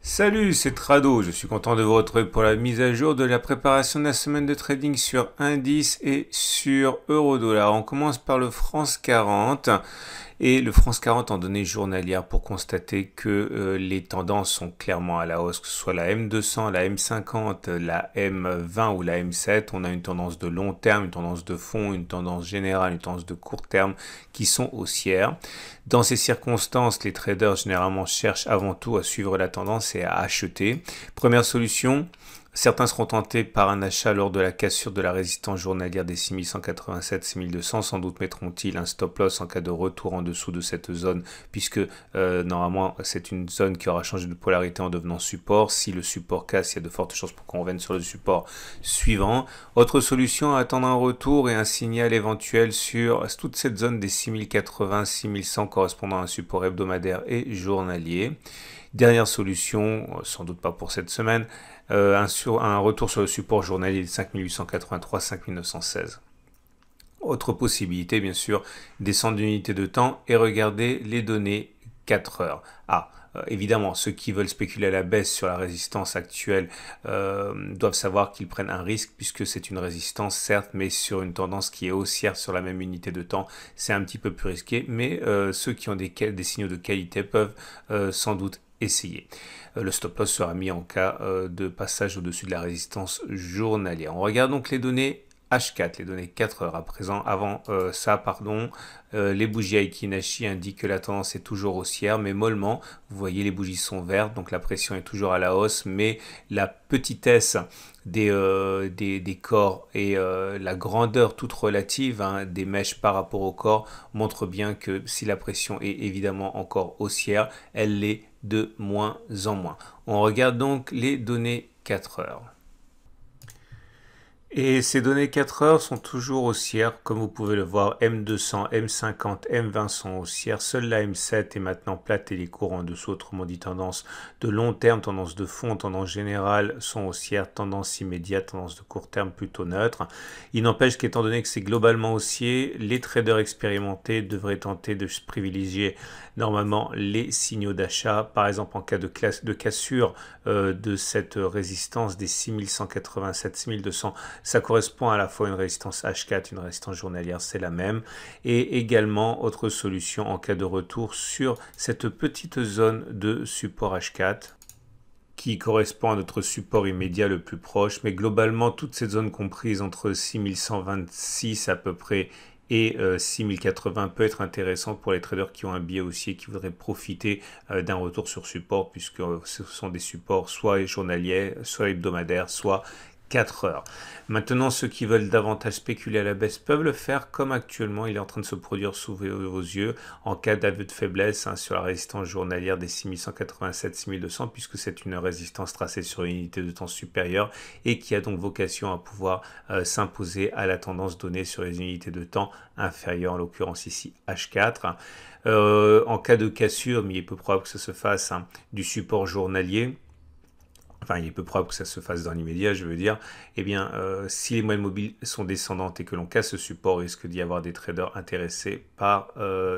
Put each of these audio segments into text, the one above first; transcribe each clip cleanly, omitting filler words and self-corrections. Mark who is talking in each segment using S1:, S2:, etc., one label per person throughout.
S1: Salut, c'est Trado. Je suis content de vous retrouver pour la mise à jour de la préparation de la semaine de trading sur indice et sur euro-dollar. On commence par le France 40 et le France 40 en données journalières pour constater que les tendances sont clairement à la hausse, que ce soit la M200, la M50, la M20 ou la M7. On a une tendance de long terme, une tendance de fond, une tendance générale, une tendance de court terme qui sont haussières. Dans ces circonstances, les traders généralement cherchent avant tout à suivre la tendance et à acheter. Première solution, certains seront tentés par un achat lors de la cassure de la résistance journalière des 6187-6200. Sans doute mettront-ils un stop loss en cas de retour en dessous de cette zone, puisque normalement c'est une zone qui aura changé de polarité en devenant support. Si le support casse, il y a de fortes chances pour qu'on revienne sur le support suivant. Autre solution, attendre un retour et un signal éventuel sur toute cette zone des 6080-6100 correspondant à un support hebdomadaire et journalier. Dernière solution, sans doute pas pour cette semaine, un retour sur le support journalier de 5883-5916. Autre possibilité, bien sûr, descendre d'unité de temps et regarder les données 4 heures. Évidemment, ceux qui veulent spéculer à la baisse sur la résistance actuelle doivent savoir qu'ils prennent un risque puisque c'est une résistance, certes, mais sur une tendance qui est haussière sur la même unité de temps. C'est un petit peu plus risqué, mais ceux qui ont des signaux de qualité peuvent sans doute essayer. Le stop loss sera mis en cas de passage au-dessus de la résistance journalière. On regarde donc les données H4, les données 4 heures. Avant ça, les bougies Aiki Nashi indiquent que la tendance est toujours haussière, mais mollement. Vous voyez, les bougies sont vertes, donc la pression est toujours à la hausse, mais la petitesse des corps et la grandeur toute relative des mèches par rapport au corps montre bien que si la pression est évidemment encore haussière, elle l'est de moins en moins. On regarde donc les données 4 heures. Et ces données 4 heures sont toujours haussières, comme vous pouvez le voir, M200, M50, M20 sont haussières, seule la M7 est maintenant plate et les cours en dessous, autrement dit tendance de long terme, tendance de fond, tendance générale sont haussières, tendance immédiate, tendance de court terme plutôt neutre. Il n'empêche qu'étant donné que c'est globalement haussier, les traders expérimentés devraient tenter de privilégier normalement les signaux d'achat, par exemple en cas de cassure de cette résistance des 6187-6200. Ça correspond à la fois à une résistance H4, une résistance journalière, c'est la même. Et également, autre solution en cas de retour sur cette petite zone de support H4 qui correspond à notre support immédiat le plus proche. Mais globalement, toute cette zone comprise entre 6126 à peu près et 6080 peut être intéressant pour les traders qui ont un biais haussier, qui voudraient profiter d'un retour sur support, puisque ce sont des supports soit journaliers, soit hebdomadaires, soit 4 heures. Maintenant, ceux qui veulent davantage spéculer à la baisse peuvent le faire comme actuellement il est en train de se produire sous vos yeux en cas d'aveu de faiblesse sur la résistance journalière des 6187-6200 puisque c'est une résistance tracée sur une unité de temps supérieure et qui a donc vocation à pouvoir s'imposer à la tendance donnée sur les unités de temps inférieures, en l'occurrence ici H4. En cas de cassure, mais il est peu probable que ça se fasse du support journalier, enfin il est peu probable que ça se fasse dans l'immédiat, je veux dire, eh bien, si les moyennes mobiles sont descendantes et que l'on casse ce support, il risque d'y avoir des traders intéressés par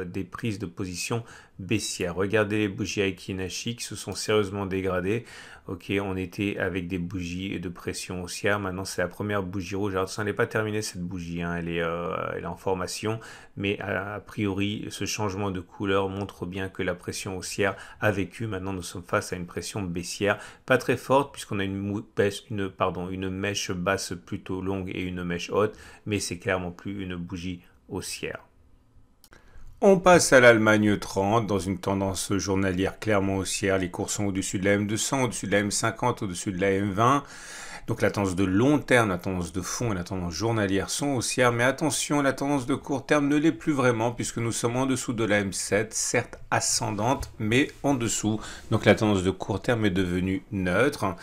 S1: des prises de position baissières. Regardez les bougies Aiki Nashi qui se sont sérieusement dégradées. Ok, on était avec des bougies de pression haussière. Maintenant, c'est la première bougie rouge. Alors, ça n'est pas terminé cette bougie, elle est en formation, mais a priori, ce changement de couleur montre bien que la pression haussière a vécu. Maintenant, nous sommes face à une pression baissière, pas très forte puisqu'on a une mèche basse plutôt longue et une mèche haute, mais c'est clairement plus une bougie haussière. On passe à l'Allemagne 30 dans une tendance journalière clairement haussière. Les cours sont au-dessus de la M200, au-dessus de la M50, au-dessus de la M20. Donc la tendance de long terme, la tendance de fond et la tendance journalière sont haussières. Mais attention, la tendance de court terme ne l'est plus vraiment puisque nous sommes en dessous de la M7, certes ascendante, mais en dessous. Donc la tendance de court terme est devenue neutre.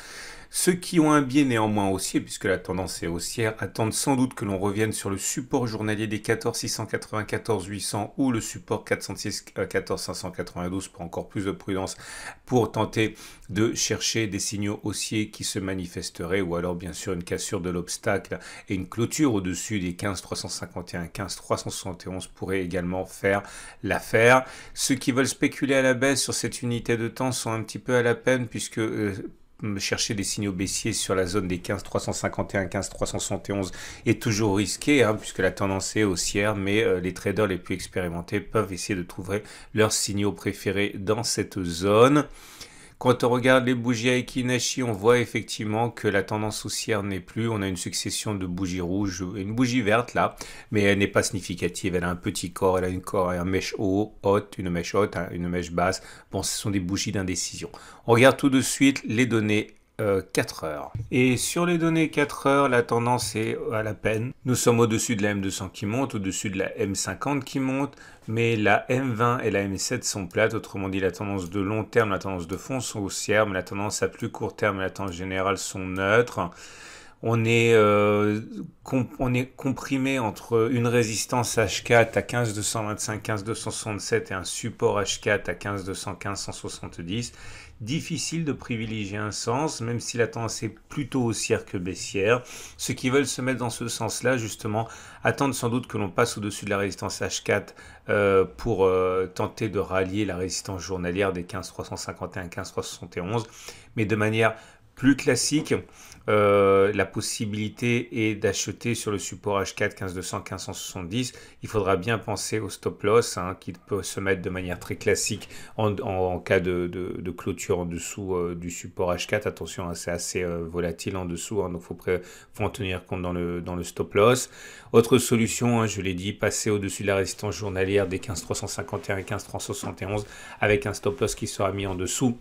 S1: Ceux qui ont un biais néanmoins haussier, puisque la tendance est haussière, attendent sans doute que l'on revienne sur le support journalier des 14 694 800 ou le support 406 14 592 pour encore plus de prudence, pour tenter de chercher des signaux haussiers qui se manifesteraient, ou alors bien sûr une cassure de l'obstacle et une clôture au-dessus des 15 351, 15 371 pourrait également faire l'affaire. Ceux qui veulent spéculer à la baisse sur cette unité de temps sont un petit peu à la peine, puisque chercher des signaux baissiers sur la zone des 15 351, 15 371 est toujours risqué, puisque la tendance est haussière, mais les traders les plus expérimentés peuvent essayer de trouver leurs signaux préférés dans cette zone. Quand on regarde les bougies Aiki Nashi, on voit effectivement que la tendance haussière n'est plus. On a une succession de bougies rouges et une bougie verte là, mais elle n'est pas significative. Elle a un petit corps, elle a une corps et un mèche haute, une mèche haute, une mèche basse. Bon, ce sont des bougies d'indécision. On regarde tout de suite les données 4 heures. Et sur les données 4 heures, la tendance est à la peine. Nous sommes au-dessus de la M200 qui monte, au-dessus de la M50 qui monte, mais la M20 et la M7 sont plates. Autrement dit, la tendance de long terme, la tendance de fond sont haussières, mais la tendance à plus court terme et la tendance générale sont neutres. On est comprimé entre une résistance H4 à 15,225, 15,267 et un support H4 à 15,215, 170. Difficile de privilégier un sens, même si la tendance est plutôt haussière que baissière. Ceux qui veulent se mettre dans ce sens-là, justement, attendent sans doute que l'on passe au-dessus de la résistance H4 pour tenter de rallier la résistance journalière des 15,351, 15,371, mais de manière plus classique. La possibilité est d'acheter sur le support H4 15,200, 1570. Il faudra bien penser au stop loss qui peut se mettre de manière très classique en cas de clôture en dessous du support H4. Attention, c'est assez volatile en dessous, donc faut en tenir compte dans le stop loss. Autre solution, je l'ai dit, passer au-dessus de la résistance journalière des 15,351 et 15,371 avec un stop loss qui sera mis en dessous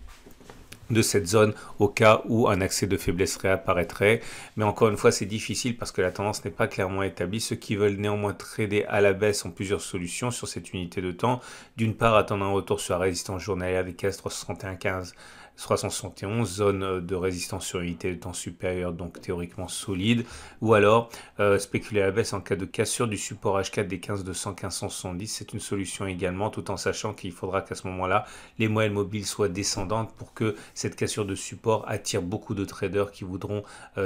S1: de cette zone au cas où un accès de faiblesse réapparaîtrait. Mais encore une fois, c'est difficile parce que la tendance n'est pas clairement établie. Ceux qui veulent néanmoins trader à la baisse ont plusieurs solutions sur cette unité de temps. D'une part, attendre un retour sur la résistance journalière des 15 361, 15 371, zone de résistance sur unité de temps supérieure, donc théoriquement solide, ou alors spéculer à la baisse en cas de cassure du support H4 des 15,200, 1570, c'est une solution également, tout en sachant qu'il faudra qu'à ce moment-là, les moyennes mobiles soient descendantes pour que cette cassure de support attire beaucoup de traders qui voudront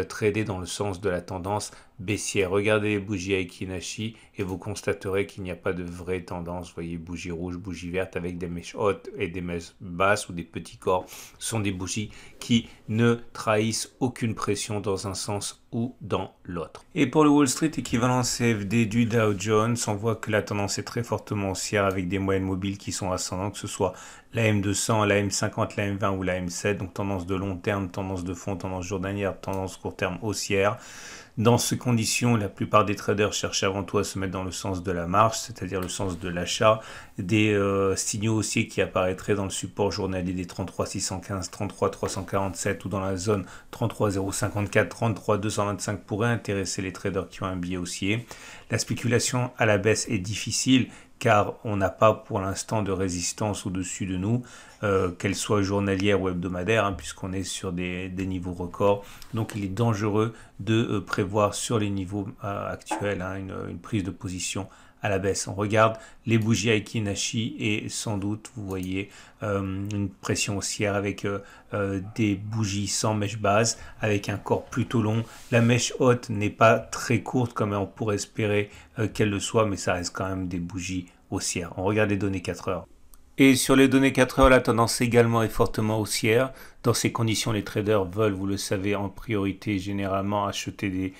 S1: trader dans le sens de la tendance baissière. Regardez les bougies Aiki Nashi et vous constaterez qu'il n'y a pas de vraie tendance. Vous voyez, bougie rouge, bougie verte avec des mèches hautes et des mèches basses ou des petits corps sont des bougies qui ne trahissent aucune pression dans un sens ou dans l'autre. Et pour le Wall Street équivalent CFD du Dow Jones, on voit que la tendance est très fortement haussière avec des moyennes mobiles qui sont ascendantes, que ce soit la M200, la M50, la M20 ou la M7, donc tendance de long terme, tendance de fond, tendance journalière, tendance court terme haussière. Dans ces conditions, la plupart des traders cherchent avant tout à se mettre dans le sens de la marche, c'est-à-dire le sens de l'achat, des signaux haussiers qui apparaîtraient dans le support journalier des 33 615, 33 347 ou dans la zone 33 054, 33 225 pourraient intéresser les traders qui ont un biais haussier. La spéculation à la baisse est difficile car on n'a pas pour l'instant de résistance au-dessus de nous, qu'elle soit journalière ou hebdomadaire, puisqu'on est sur des niveaux records. Donc il est dangereux de prévoir sur les niveaux actuels une prise de position à la baisse. On regarde les bougies Aiki Nashi et sans doute, vous voyez, une pression haussière avec des bougies sans mèche basse, avec un corps plutôt long. La mèche haute n'est pas très courte comme on pourrait espérer qu'elle le soit, mais ça reste quand même des bougies haussières. On regarde les données 4 heures. Et sur les données 4 heures, la tendance également est fortement haussière. Dans ces conditions, les traders veulent, vous le savez, en priorité généralement acheter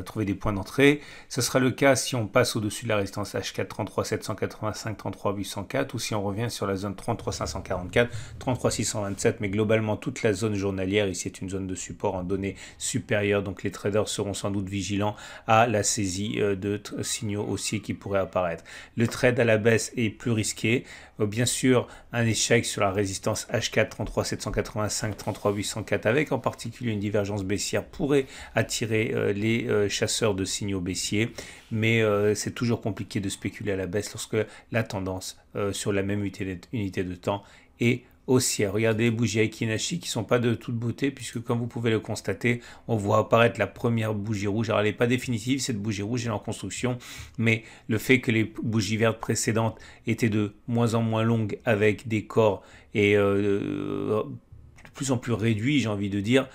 S1: trouver des points d'entrée. Ce sera le cas si on passe au-dessus de la résistance H4 33 785, 33 804 ou si on revient sur la zone 33 544, 33 627. Mais globalement, toute la zone journalière, ici est une zone de support en données supérieures. Donc les traders seront sans doute vigilants à la saisie de signaux haussiers qui pourraient apparaître. Le trade à la baisse est plus risqué. Bien sûr, un échec sur la résistance H4 33 785, 33 804 avec en particulier une divergence baissière pourrait attirer les chasseurs de signaux baissiers, mais c'est toujours compliqué de spéculer à la baisse lorsque la tendance sur la même unité de temps est haussière. Regardez les bougies Aiki-Nashi qui sont pas de toute beauté puisque comme vous pouvez le constater, on voit apparaître la première bougie rouge. Alors elle n'est pas définitive, cette bougie rouge elle est en construction, mais le fait que les bougies vertes précédentes étaient de moins en moins longues avec des corps et de plus en plus réduits, j'ai envie de dire,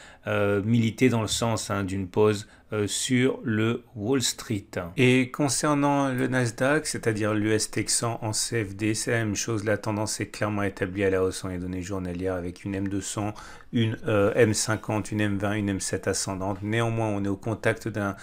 S1: militer dans le sens d'une pause sur le Wall Street. Et concernant le Nasdaq, c'est-à-dire l'US Texan en CFD, c'est la même chose. La tendance est clairement établie à la hausse en les données journalières avec une M200, une M50, une M20, une M7 ascendante. Néanmoins, on est au contact d'un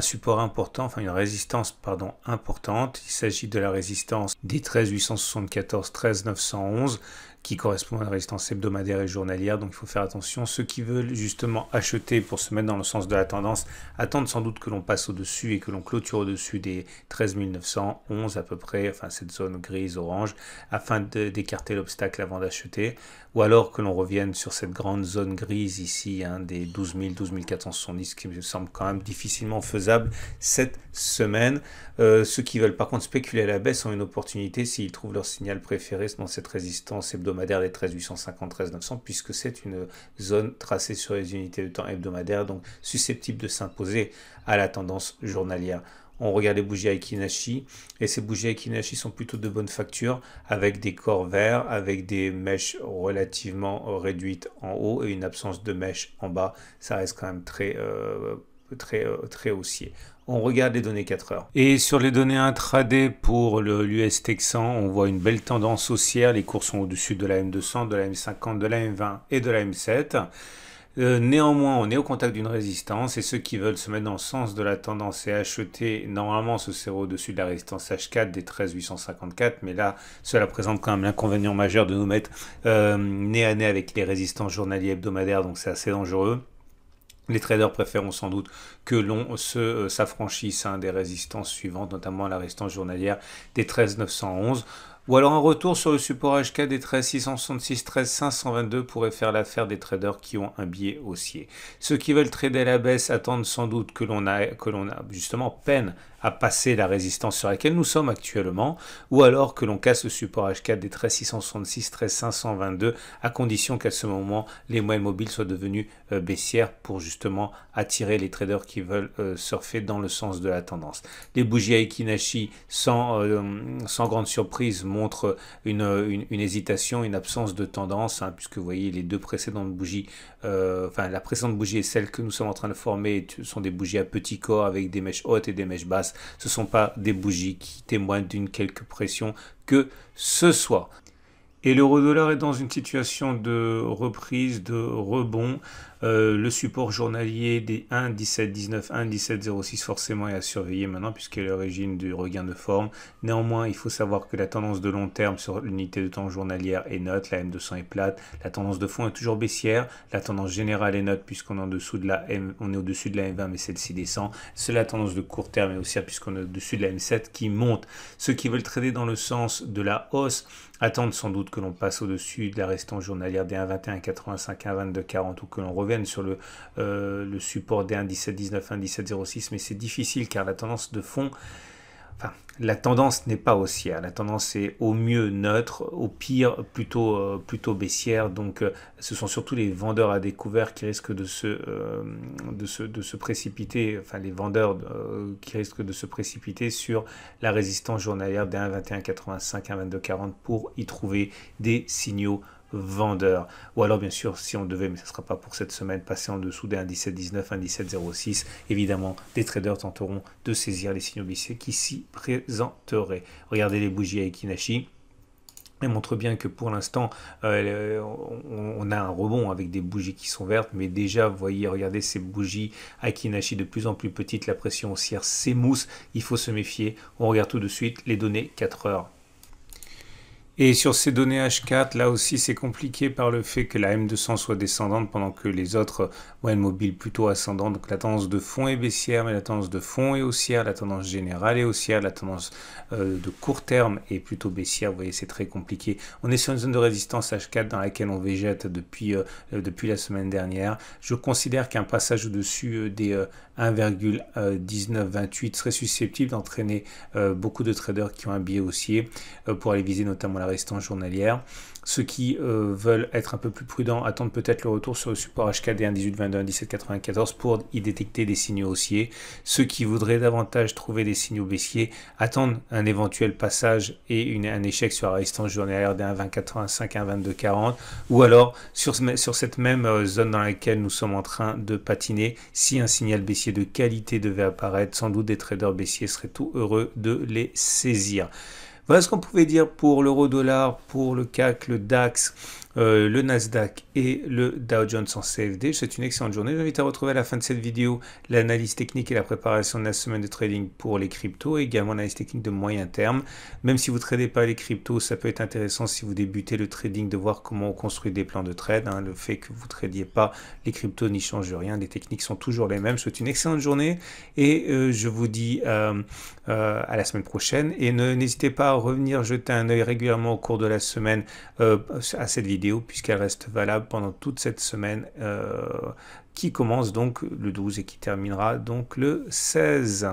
S1: support important, enfin une résistance pardon, importante. Il s'agit de la résistance des 13 874, 13 911 qui correspond à la résistance hebdomadaire et journalière. Donc il faut faire attention. Ceux qui veulent justement acheter pour se mettre dans le sens de la tendance attendent sans doute que l'on passe au-dessus et que l'on clôture au-dessus des 13 911 à peu près, enfin cette zone grise-orange, afin d'écarter l'obstacle avant d'acheter. Ou alors que l'on revienne sur cette grande zone grise ici, des 12 000, 12 470, qui me semble quand même difficilement faisable cette semaine. Ceux qui veulent par contre spéculer à la baisse ont une opportunité s'ils trouvent leur signal préféré dans cette résistance hebdomadaire des 13 850, 13 900, puisque c'est une zone tracée sur les unités de temps hebdomadaires, donc susceptible de s'imposer à la tendance journalière. On regarde les bougies Aiki-Nashi et ces bougies Aiki-Nashi sont plutôt de bonne facture avec des corps verts, avec des mèches relativement réduites en haut et une absence de mèches en bas. Ça reste quand même très haussier. On regarde les données 4 heures. Et sur les données intraday pour l'US Texan, on voit une belle tendance haussière. Les cours sont au-dessus de la M200, de la M50, de la M20 et de la M7. Néanmoins, on est au contact d'une résistance et ceux qui veulent se mettre dans le sens de la tendance et acheter, normalement, ce serait au-dessus de la résistance H4 des 13 854, mais là, cela présente quand même l'inconvénient majeur de nous mettre nez à nez avec les résistances journalières hebdomadaires, donc c'est assez dangereux. Les traders préfèrent sans doute que l'on s'affranchisse des résistances suivantes, notamment la résistance journalière des 13 911. Ou alors un retour sur le support HK des 13 666, 13 522 pourrait faire l'affaire des traders qui ont un biais haussier. Ceux qui veulent trader à la baisse attendent sans doute que l'on a justement peine à passer la résistance sur laquelle nous sommes actuellement, ou alors que l'on casse le support H4 des 13 666, 13 522, à condition qu'à ce moment, les moyennes mobiles soient devenues baissières pour justement attirer les traders qui veulent surfer dans le sens de la tendance. Les bougies Aiki-Nashi, sans grande surprise, montrent une hésitation, une absence de tendance, puisque vous voyez les deux précédentes bougies, la précédente bougie et celle que nous sommes en train de former sont des bougies à petit corps avec des mèches hautes et des mèches basses. Ce ne sont pas des bougies qui témoignent d'une quelque pression que ce soit. Et l'euro-dollar est dans une situation de reprise, de rebond. Le support journalier des 1,1719, 1,1706 forcément est à surveiller maintenant puisqu'elle est l'origine du regain de forme. Néanmoins, il faut savoir que la tendance de long terme sur l'unité de temps journalière est neutre, la M200 est plate, la tendance de fond est toujours baissière, la tendance générale est neutre puisqu'on est au-dessus de la M20 mais celle-ci descend. C'est la tendance de court terme et haussière puisqu'on est au-dessus de la M7 qui monte. Ceux qui veulent trader dans le sens de la hausse attendent sans doute que l'on passe au-dessus de la résistance journalière des 1,2185, 1,2240 ou que l'on revienne sur le support des 1,1719, 1,1706, mais c'est difficile car la tendance de fond, la tendance n'est pas haussière, la tendance est au mieux neutre, au pire plutôt baissière, donc ce sont surtout les vendeurs à découvert qui risquent de se précipiter, les vendeurs qui risquent de se précipiter sur la résistance journalière des 1,2185, 1,2240 pour y trouver des signaux vendeurs. Ou alors bien sûr si on devait, mais ce ne sera pas pour cette semaine, passer en dessous des 1,1719, 1,1706, évidemment des traders tenteront de saisir les signaux baissiers qui s'y présenteraient. Regardez les bougies Aiki-Nashi. Elle montre bien que pour l'instant, on a un rebond avec des bougies qui sont vertes, mais déjà, vous voyez, regardez ces bougies Aiki-Nashi de plus en plus petites, la pression haussière s'émousse, il faut se méfier. On regarde tout de suite les données 4 heures. Et sur ces données H4, là aussi c'est compliqué par le fait que la M200 soit descendante pendant que les autres moyennes mobiles plutôt ascendantes. Donc la tendance de fond est baissière, mais la tendance de fond est haussière, la tendance générale est haussière, la tendance de court terme est plutôt baissière. Vous voyez, c'est très compliqué. On est sur une zone de résistance H4 dans laquelle on végète depuis la semaine dernière. Je considère qu'un passage au-dessus des 1,1928 serait susceptible d'entraîner beaucoup de traders qui ont un biais haussier pour aller viser notamment la résistance journalière. Ceux qui veulent être un peu plus prudents attendent peut-être le retour sur le support HKD 1,1822, 1,1794 pour y détecter des signaux haussiers. Ceux qui voudraient davantage trouver des signaux baissiers attendent un éventuel passage et un échec sur la résistance journalière des 1,2085, 1,2240 ou alors sur cette même zone dans laquelle nous sommes en train de patiner, si un signal baissier de qualité devait apparaître, sans doute des traders baissiers seraient tout heureux de les saisir. Voilà ce qu'on pouvait dire pour l'euro-dollar, pour le CAC, le DAX, le Nasdaq et le Dow Jones en CFD. Je vous souhaite une excellente journée. Je vous invite à retrouver à la fin de cette vidéo l'analyse technique et la préparation de la semaine de trading pour les cryptos et également l'analyse technique de moyen terme. Même si vous ne tradez pas les cryptos, ça peut être intéressant si vous débutez le trading de voir comment on construit des plans de trade. Le fait que vous ne tradiez pas les cryptos n'y change rien. Les techniques sont toujours les mêmes. Je vous souhaite une excellente journée et je vous dis à la semaine prochaine. Et n'hésitez pas à revenir jeter un œil régulièrement au cours de la semaine à cette vidéo puisqu'elle reste valable pendant toute cette semaine qui commence donc le 12 et qui terminera donc le 16.